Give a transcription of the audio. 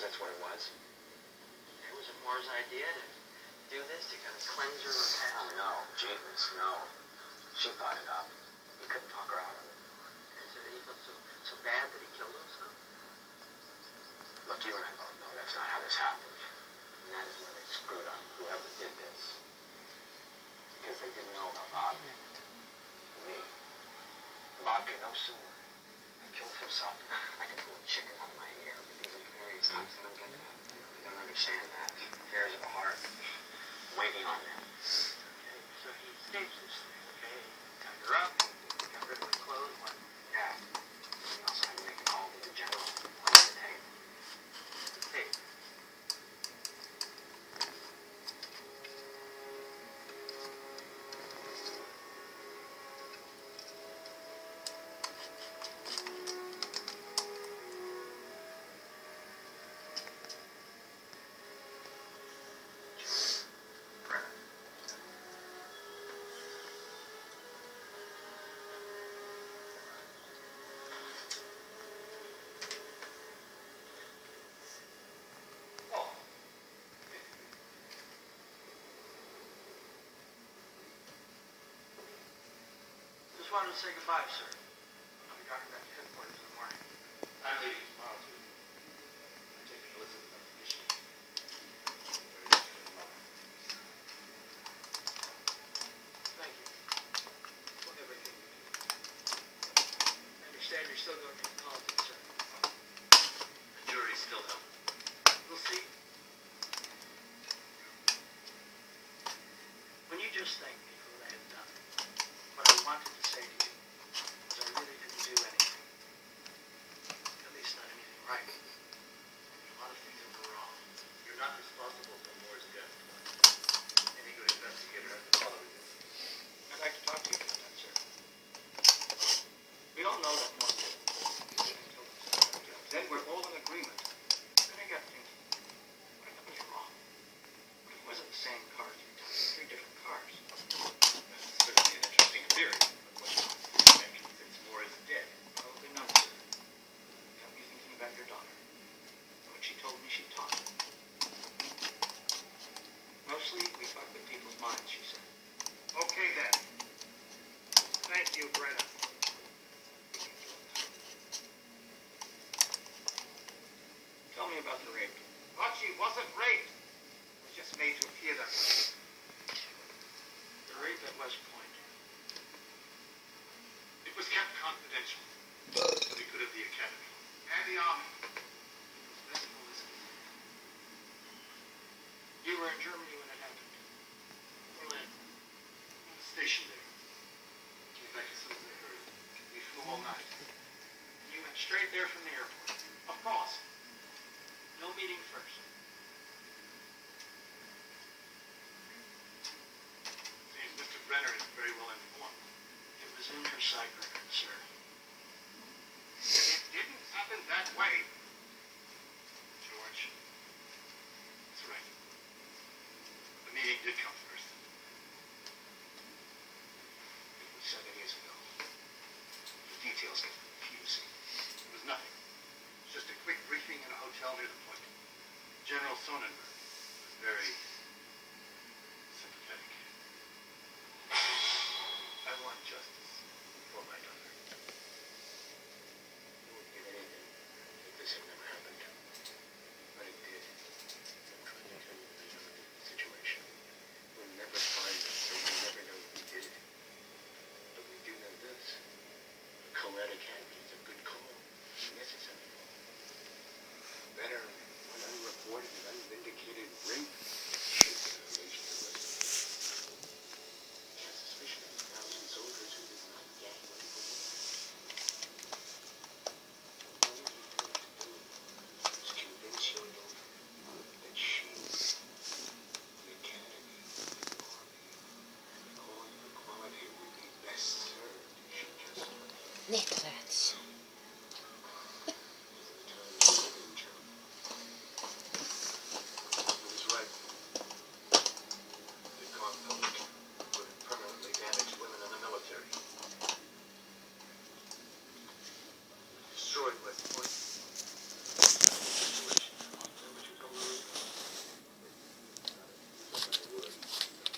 Because that's what it was. It was Moore's idea to do this to kind of cleanse her of past. Oh, no, James, no. She thought it up. He couldn't talk her out of it. And so he felt so bad that he killed himself? Look, you and I both know that's not how this happened. And that is where they screwed up, whoever did this. Because they didn't know about Bob. Me. Bob could no sooner have killed himself. I could pull a chicken out of my ear, but these employees, I don't get that. They don't understand that. Affairs of the heart. Waiting on them. Okay, so he staged this thing, okay? Tied her up, got rid of her clothes, what? Yeah. He also had to make a call to the general on the tape. The tape. Just wanted to say goodbye, sir. I'll be driving back to headquarters in the morning. I'm leaving tomorrow, too. I'm taking Elizabeth on vacation. Thank you for everything you do. I understand you're still going into politics, sir. The jury's still out. We'll see. When you just thanked me for what I had done, what I wanted to say to you was I really didn't do anything. At least not anything right. A lot of things that go wrong. You're not responsible for Moore's death. Any good investigator has to follow it. I'd like to talk to you about that, sir. We all know that Moore did. Then we're all in agreement. Then I got thinking, what if it was wrong? What if it wasn't the same car three times? Three different cars. That's certainly an interesting theory. But what's making you think Moore is dead? Probably not, sir. Got me thinking about your daughter. What she told me she taught. Mostly, we fuck with people's minds, she said. Okay, then. Thank you, Brenna. Tell me about the rape. But she wasn't raped. It was just made to appear that way. The rape at West Point. It was kept confidential. For the good of the Academy. And the Army. It was Miss Elizabeth. You were in Germany when it happened. Berlin. I was stationed there. Came back as soon as I heard. We flew all night. You went straight there from the airport. Of course. No meeting first. Seems Mr. Brenner is very well informed. It was in her sight record, sir. It didn't happen that way. George. That's right. The meeting did come first. It was 7 years ago. The details get confusing. It was nothing. It was just a quick briefing in a hotel near the point. General Sonnenberg was very